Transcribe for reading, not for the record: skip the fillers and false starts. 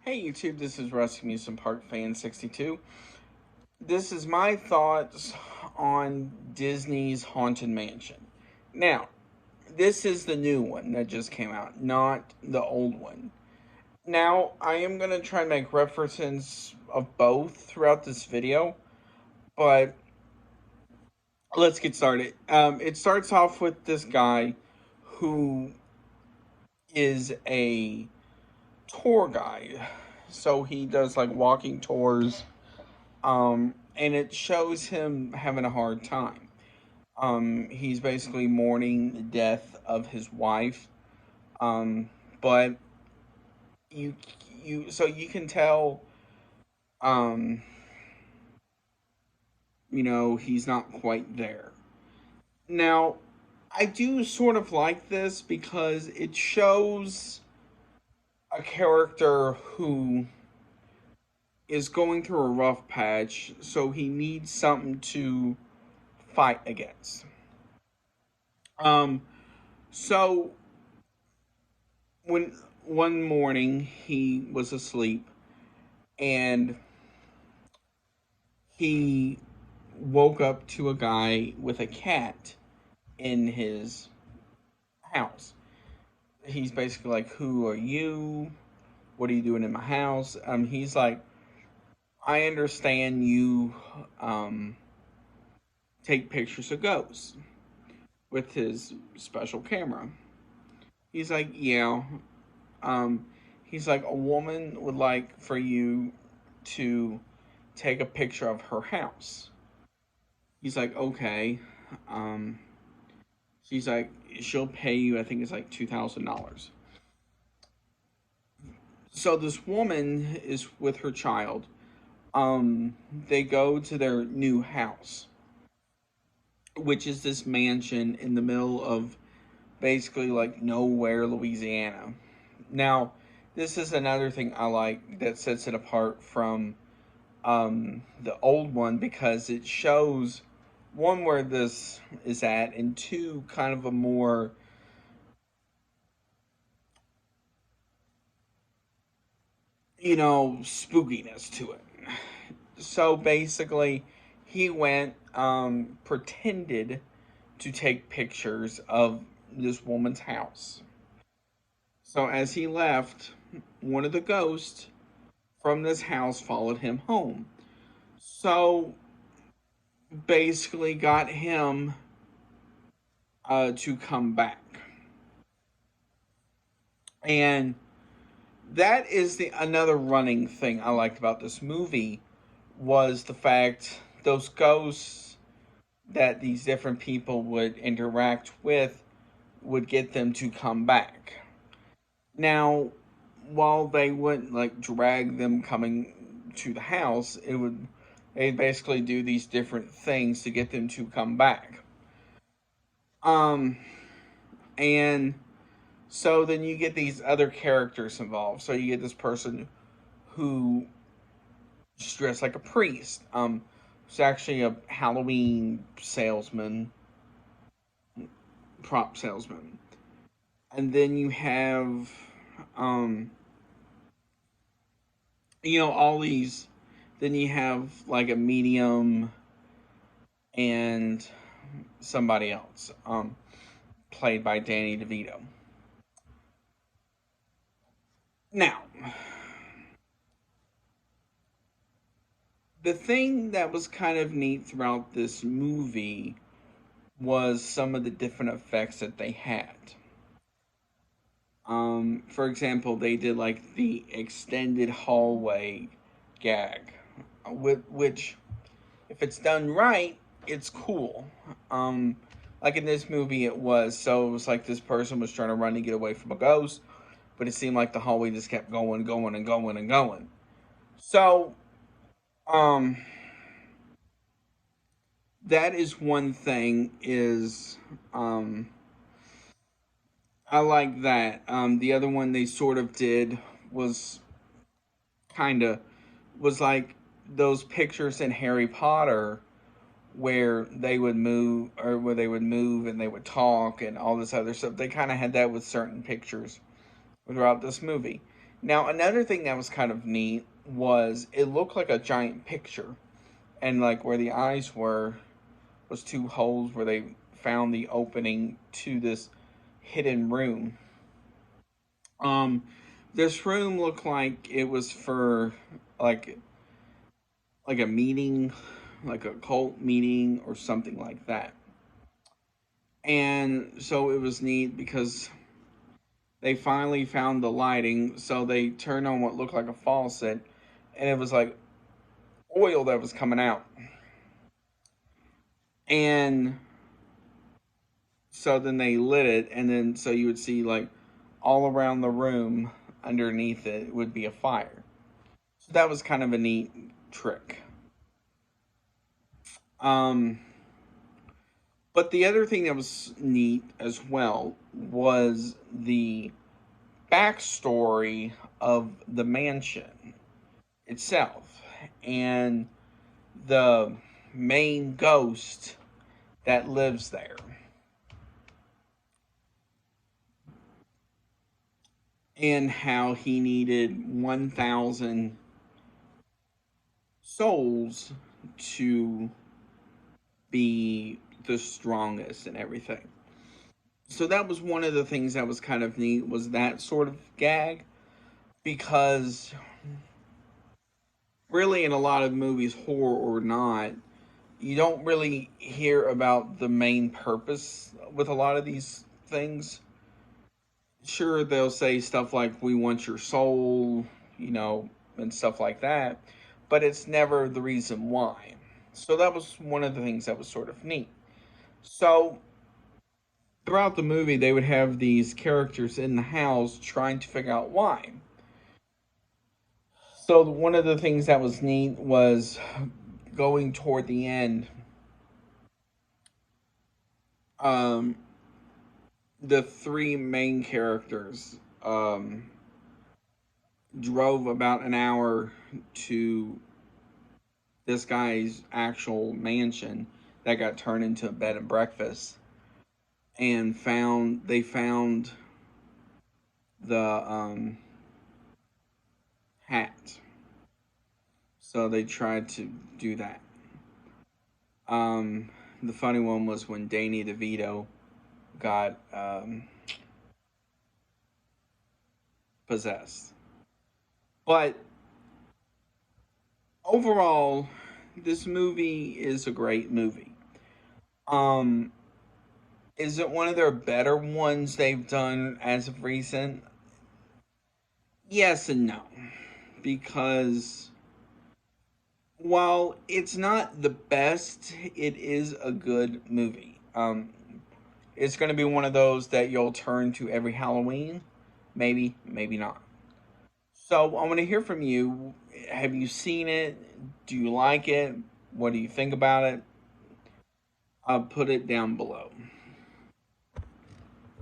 Hey YouTube, this is Rusty Amusement Park Fan 62. This is my thoughts on Disney's Haunted Mansion. Now, this is the new one that just came out, not the old one. Now, I am going to try and make references of both throughout this video, but let's get started. It starts off with this guy who is a tour guide. So he does like walking tours, and it shows him having a hard time. He's basically mourning the death of his wife, but you you can tell, um, he's not quite there. Now, I do sort of like this because it shows a character who is going through a rough patch, so he needs something to fight against. Um, so when one morning he was asleep and he woke up to a guy with a cat in his house. He's basically like, "Who are you? What are you doing in my house?" He's like, "I understand you um take pictures of ghosts with his special camera." He's like, "Yeah." Um, he's like, "A woman would like for you to take a picture of her house." He's like, "Okay." Um, she's like, "She'll pay you. I think it's like $2,000." So this woman is with her child. They go to their new house, which is this mansion in the middle of basically like nowhere, Louisiana. Now, this is another thing I like that sets it apart from the old one because it shows one where this is at, and two kind of a more spookiness to it. So basically, he went pretended to take pictures of this woman's house. So as he left, one of the ghosts from this house followed him home. So basically got him to come back. And that is the another running thing I liked about this movie was the fact those ghosts that these different people would interact with would get them to come back. Now, while they wouldn't like drag them coming to the house, it would they basically do these different things to get them to come back. Um, and so then you get these other characters involved. So you get this person who is dressed like a priest. It's actually a Halloween salesman, prop salesman. And then you have, um, all these. Then you have like a medium and somebody else, played by Danny DeVito. Now, the thing that was kind of neat throughout this movie was some of the different effects that they had. For example, they did like the extended hallway gag, which, if it's done right, it's cool. Like in this movie, it was so it was like this person was trying to run to get away from a ghost, but it seemed like the hallway just kept going, going, and going, and going. So, um, that is one thing. Is I like that. The other one they sort of did was kind of was like those pictures in Harry Potter where they would move or where they would move and they would talk and all this other stuff. They kind of had that with certain pictures throughout this movie. Now, another thing that was kind of neat was it looked like a giant picture, and like where the eyes were was two holes where they found the opening to this hidden room. Um, this room looked like it was for like like a meeting, like a cult meeting or something like that. And so it was neat because they finally found the lighting, so they turned on what looked like a faucet, and it was like oil that was coming out. And so then they lit it, and then so you would see like all around the room underneath it would be a fire. So that was kind of a neat trick. Um, but the other thing that was neat as well was the backstory of the mansion itself and the main ghost that lives there. And how he needed 1,000 souls to be the strongest and everything. So that was one of the things that was kind of neat, was that sort of gag, because really in a lot of movies, horror or not, you don't really hear about the main purpose with a lot of these things. Sure, they'll say stuff like, we want your soul, you know, and stuff like that, but it's never the reason why. So that was one of the things that was sort of neat. So throughout the movie, they would have these characters in the house trying to figure out why. So one of the things that was neat was going toward the end. Um, the three main characters drove about an hour to this guy's actual mansion that got turned into a bed and breakfast, and found the hat. So they tried to do that. The funny one was when Danny DeVito got possessed. But overall, this movie is a great movie. Um, is it one of their better ones they've done as of recent? Yes and no, because while it's not the best, it is a good movie. It's going to be one of those that you'll turn to every Halloween. Maybe, maybe not. So I want to hear from you. Have you seen it? Do you like it? What do you think about it? I'll put it down below.